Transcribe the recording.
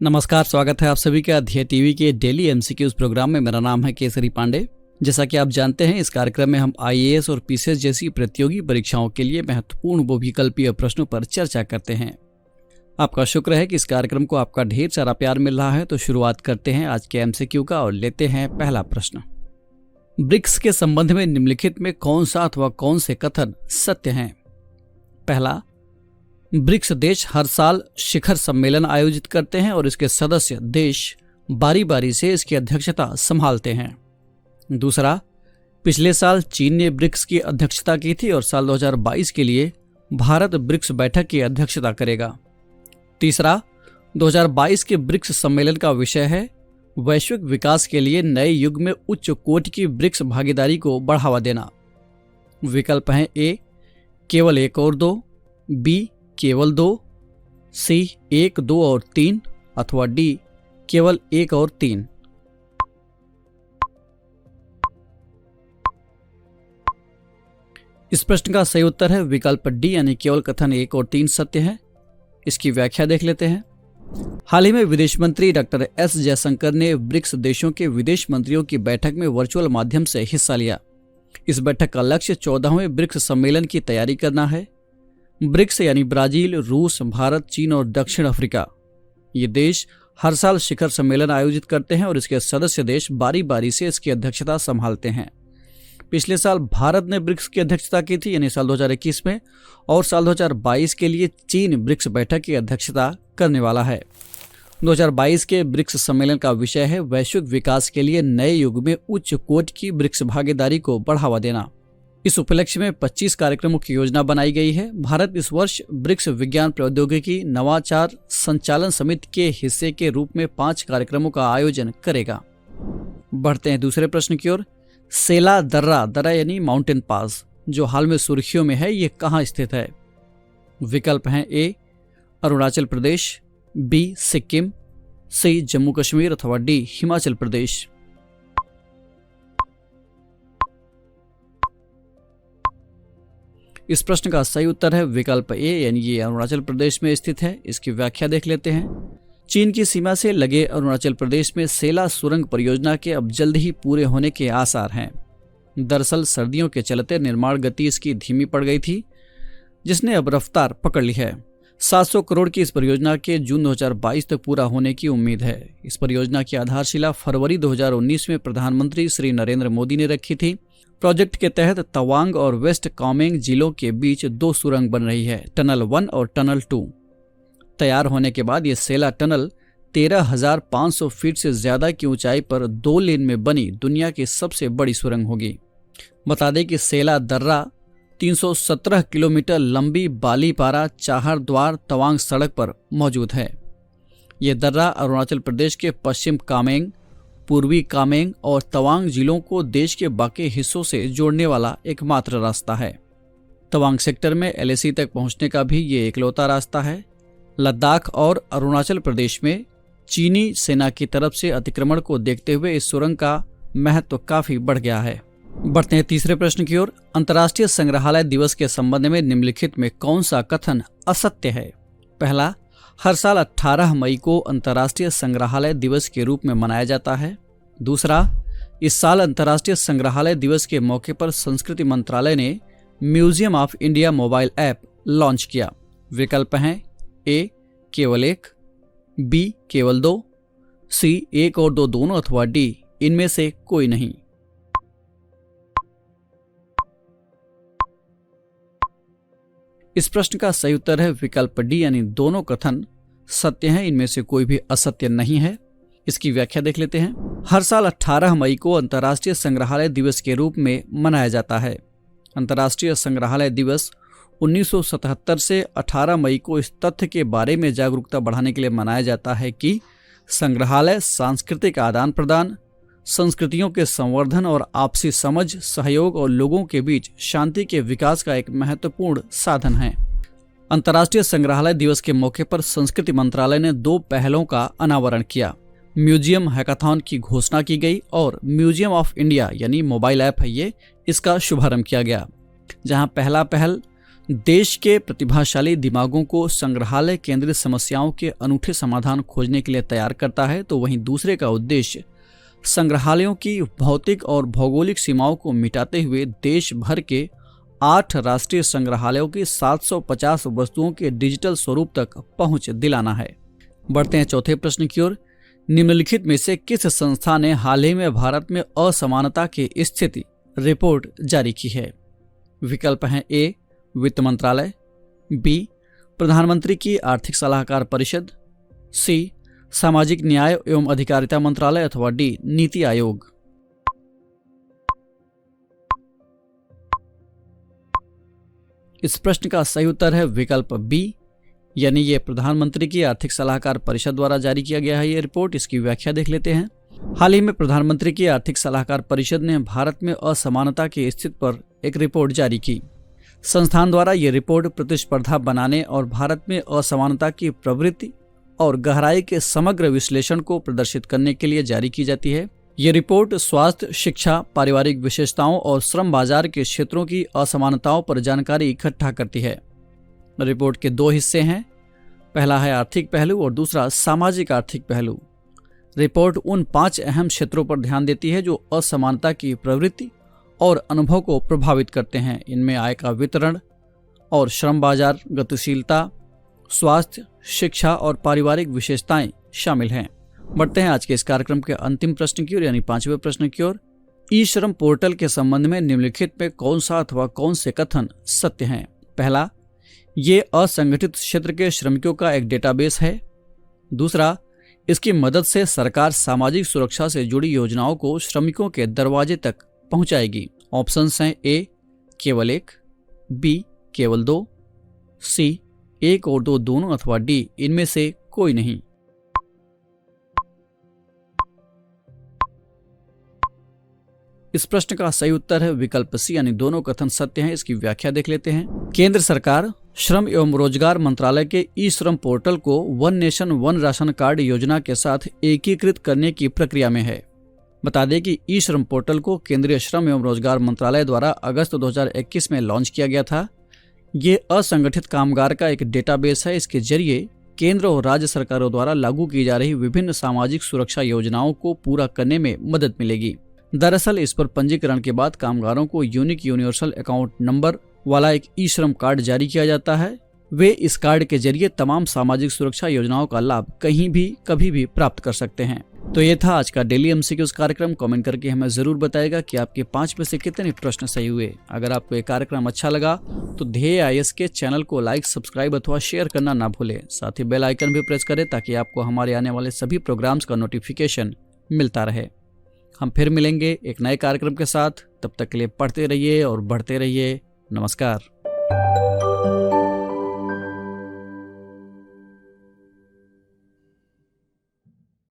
नमस्कार, स्वागत है आप सभी का अध्यय टीवी के डेली एमसीक्यूज प्रोग्राम में। मेरा नाम है केसरी पांडे। जैसा कि आप जानते हैं, इस कार्यक्रम में हम आईएएस और पीसीएस जैसी प्रतियोगी परीक्षाओं के लिए महत्वपूर्ण बहुविकल्पीय प्रश्नों पर चर्चा करते हैं। आपका शुक्र है कि इस कार्यक्रम को आपका ढेर सारा प्यार मिल रहा है। तो शुरुआत करते हैं आज के एमसीक्यू का और लेते हैं पहला प्रश्न। ब्रिक्स के संबंध में निम्नलिखित में कौन सा अथवा कौन से कथन सत्य हैं? पहला, ब्रिक्स देश हर साल शिखर सम्मेलन आयोजित करते हैं और इसके सदस्य देश बारी बारी से इसकी अध्यक्षता संभालते हैं। दूसरा, पिछले साल चीन ने ब्रिक्स की अध्यक्षता की थी और साल 2022 के लिए भारत ब्रिक्स बैठक की अध्यक्षता करेगा। तीसरा, 2022 के ब्रिक्स सम्मेलन का विषय है वैश्विक विकास के लिए नए युग में उच्च कोटि की ब्रिक्स भागीदारी को बढ़ावा देना। विकल्प हैं ए, केवल 1 और 2, बी, केवल 2, सी, 1, 2 और 3 अथवा डी, केवल 1 और 3। इस प्रश्न का सही उत्तर है विकल्प डी, यानी केवल कथन 1 और 3 सत्य है। इसकी व्याख्या देख लेते हैं। हाल ही में विदेश मंत्री डॉक्टर एस जयशंकर ने ब्रिक्स देशों के विदेश मंत्रियों की बैठक में वर्चुअल माध्यम से हिस्सा लिया। इस बैठक का लक्ष्य 14वें ब्रिक्स सम्मेलन की तैयारी करना है। ब्रिक्स यानी ब्राजील, रूस, भारत, चीन और दक्षिण अफ्रीका, ये देश हर साल शिखर सम्मेलन आयोजित करते हैं और इसके सदस्य देश बारी बारी से इसकी अध्यक्षता संभालते हैं। पिछले साल भारत ने ब्रिक्स की अध्यक्षता की थी, यानी साल 2021 में, और साल 2022 के लिए चीन ब्रिक्स बैठक की अध्यक्षता करने वाला है। 2022 के ब्रिक्स सम्मेलन का विषय है वैश्विक विकास के लिए नए युग में उच्च कोटि की ब्रिक्स भागीदारी को बढ़ावा देना। इस उपलक्ष्य में 25 कार्यक्रमों की योजना बनाई गई है। भारत इस वर्ष ब्रिक्स विज्ञान प्रौद्योगिकी नवाचार संचालन समिति के हिस्से के रूप में 5 कार्यक्रमों का आयोजन करेगा। बढ़ते हैं दूसरे प्रश्न की ओर। सेला दर्रा यानी माउंटेन पास, जो हाल में सुर्खियों में है, ये कहाँ स्थित है? विकल्प हैं ए, अरुणाचल प्रदेश, बी, सिक्किम, सी, जम्मू कश्मीर अथवा डी, हिमाचल प्रदेश। इस प्रश्न का सही उत्तर है विकल्प ए, यानी ये अरुणाचल प्रदेश में स्थित है। इसकी व्याख्या देख लेते हैं। चीन की सीमा से लगे अरुणाचल प्रदेश में सेला सुरंग परियोजना के अब जल्द ही पूरे होने के आसार हैं। दरअसल सर्दियों के चलते निर्माण गति इसकी धीमी पड़ गई थी, जिसने अब रफ्तार पकड़ ली है। 700 करोड़ की इस परियोजना के जून 2022 तक पूरा होने की उम्मीद है। इस परियोजना की आधारशिला फरवरी 2019 में प्रधानमंत्री श्री नरेंद्र मोदी ने रखी थी। प्रोजेक्ट के तहत तवांग और वेस्ट कामेंग जिलों के बीच 2 सुरंग बन रही है, टनल 1 और टनल 2। तैयार होने के बाद ये सेला टनल 13,500 फीट से ज्यादा की ऊंचाई पर 2 लेन में बनी दुनिया की सबसे बड़ी सुरंग होगी। बता दें कि सेला दर्रा 317 किलोमीटर लंबी बालीपारा चाहरद्वार तवांग सड़क पर मौजूद है। यह दर्रा अरुणाचल प्रदेश के पश्चिम कामेंग, पूर्वी कामेंग और तवांग जिलों को देश के बाकी हिस्सों से जोड़ने वाला एकमात्र रास्ता है। तवांग सेक्टर में एलएसी तक पहुंचने का भी ये इकलौता रास्ता है। लद्दाख और अरुणाचल प्रदेश में चीनी सेना की तरफ से अतिक्रमण को देखते हुए इस सुरंग का महत्व काफी बढ़ गया है। बढ़ते हैं तीसरे प्रश्न की ओर। अंतर्राष्ट्रीय संग्रहालय दिवस के संबंध में निम्नलिखित में कौन सा कथन असत्य है? पहला, हर साल 18 मई को अंतर्राष्ट्रीय संग्रहालय दिवस के रूप में मनाया जाता है। दूसरा, इस साल अंतर्राष्ट्रीय संग्रहालय दिवस के मौके पर संस्कृति मंत्रालय ने museum of India mobile app launch किया। विकल्प हैं ए, केवल 1, बी, केवल 2, सी, 1 और 2 दोनों अथवा डी, इनमें से कोई नहीं। इस प्रश्न का सही उत्तर है विकल्प डी, यानी दोनों कथन सत्य हैं, इनमें से कोई भी असत्य नहीं है। इसकी व्याख्या देख लेते हैं। हर साल 18 मई को अंतर्राष्ट्रीय संग्रहालय दिवस के रूप में मनाया जाता है। अंतर्राष्ट्रीय संग्रहालय दिवस 1977 से 18 मई को इस तथ्य के बारे में जागरूकता बढ़ाने के लिए मनाया जाता है कि संग्रहालय सांस्कृतिक आदान प्रदान, संस्कृतियों के संवर्धन और आपसी समझ, सहयोग और लोगों के बीच शांति के विकास का एक महत्वपूर्ण साधन है। अंतर्राष्ट्रीय संग्रहालय दिवस के मौके पर संस्कृति मंत्रालय ने 2 पहलों का अनावरण किया। म्यूजियम हैकाथॉन की घोषणा की गई और म्यूजियम ऑफ इंडिया यानी मोबाइल ऐप है ये, इसका शुभारंभ किया गया, जहां पहला पहल देश के प्रतिभाशाली दिमागों को संग्रहालय केंद्रित समस्याओं के अनूठे समाधान खोजने के लिए तैयार करता है, तो वहीं दूसरे का उद्देश्य संग्रहालयों की भौतिक और भौगोलिक सीमाओं को मिटाते हुए देश भर के 8 राष्ट्रीय संग्रहालयों की 750 वस्तुओं के डिजिटल स्वरूप तक पहुंच दिलाना है। बढ़ते हैं चौथे प्रश्न की ओर। निम्नलिखित में से किस संस्था ने हाल ही में भारत में असमानता की स्थिति रिपोर्ट जारी की है? विकल्प हैं ए वित्त मंत्रालय, बी प्रधानमंत्री की आर्थिक सलाहकार परिषद, सी सामाजिक न्याय एवं अधिकारिता मंत्रालय अथवा डी नीति आयोग। इस प्रश्न का सही उत्तर है विकल्प बी, यानी ये प्रधानमंत्री की आर्थिक सलाहकार परिषद द्वारा जारी किया गया है ये रिपोर्ट। इसकी व्याख्या देख लेते हैं। हाल ही में प्रधानमंत्री की आर्थिक सलाहकार परिषद ने भारत में असमानता की स्थिति पर एक रिपोर्ट जारी की। संस्थान द्वारा ये रिपोर्ट प्रतिस्पर्धा बनाने और भारत में असमानता की प्रवृत्ति और गहराई के समग्र विश्लेषण को प्रदर्शित करने के लिए जारी की जाती है। ये रिपोर्ट स्वास्थ्य, शिक्षा, पारिवारिक विशेषताओं और श्रम बाजार के क्षेत्रों की असमानताओं पर जानकारी इकट्ठा करती है। रिपोर्ट के 2 हिस्से हैं, पहला है आर्थिक पहलू और दूसरा सामाजिक आर्थिक पहलू। रिपोर्ट उन 5 अहम क्षेत्रों पर ध्यान देती है जो असमानता की प्रवृत्ति और अनुभव को प्रभावित करते हैं। इनमें आय का वितरण और श्रम बाजार गतिशीलता, स्वास्थ्य, शिक्षा और पारिवारिक विशेषताएं शामिल हैं। बढ़ते हैं आज के इस कार्यक्रम के अंतिम प्रश्न की ओर, यानी 5वें प्रश्न की ओर। ई श्रम पोर्टल के संबंध में निम्नलिखित में कौन सा अथवा कौन से कथन सत्य हैं? पहला, ये असंगठित क्षेत्र के श्रमिकों का एक डेटाबेस है। दूसरा, इसकी मदद से सरकार सामाजिक सुरक्षा से जुड़ी योजनाओं को श्रमिकों के दरवाजे तक पहुंचाएगी। ऑप्शंस हैं ए केवल 1, बी केवल 2, सी 1 और 2 दोनों अथवा डी इनमें से कोई नहीं। इस प्रश्न का सही उत्तर है विकल्प सी, यानी दोनों कथन सत्य हैं। इसकी व्याख्या देख लेते हैं। केंद्र सरकार श्रम एवं रोजगार मंत्रालय के ई श्रम पोर्टल को one nation one ration card योजना के साथ एकीकृत करने की प्रक्रिया में है। बता दें कि ई श्रम पोर्टल को केंद्रीय श्रम एवं रोजगार मंत्रालय द्वारा अगस्त 2021 में लॉन्च किया गया था। ये असंगठित कामगार का एक डेटाबेस है। इसके जरिए केंद्र और राज्य सरकारों द्वारा लागू की जा रही विभिन्न सामाजिक सुरक्षा योजनाओं को पूरा करने में मदद मिलेगी। दरअसल इस पर पंजीकरण के बाद कामगारों को यूनिक यूनिवर्सल अकाउंट नंबर वाला एक ई श्रम कार्ड जारी किया जाता है। वे इस कार्ड के जरिए तमाम सामाजिक सुरक्षा योजनाओं का लाभ कहीं भी कभी भी प्राप्त कर सकते हैं। तो ये था आज का डेली एमसीक्यूज कार्यक्रम। कमेंट करके हमें जरूर बताएगा कि आपके 5 में से कितने प्रश्न सही हुए। अगर आपको ये कार्यक्रम अच्छा लगा तो ध्येय आईएएस के चैनल को लाइक, सब्सक्राइब अथवा शेयर करना ना भूलें। साथ ही बेल आइकन भी प्रेस करें ताकि आपको हमारे आने वाले सभी प्रोग्राम्स का नोटिफिकेशन मिलता रहे। हम फिर मिलेंगे एक नए कार्यक्रम के साथ। तब तक के लिए पढ़ते रहिए और बढ़ते रहिए। नमस्कार।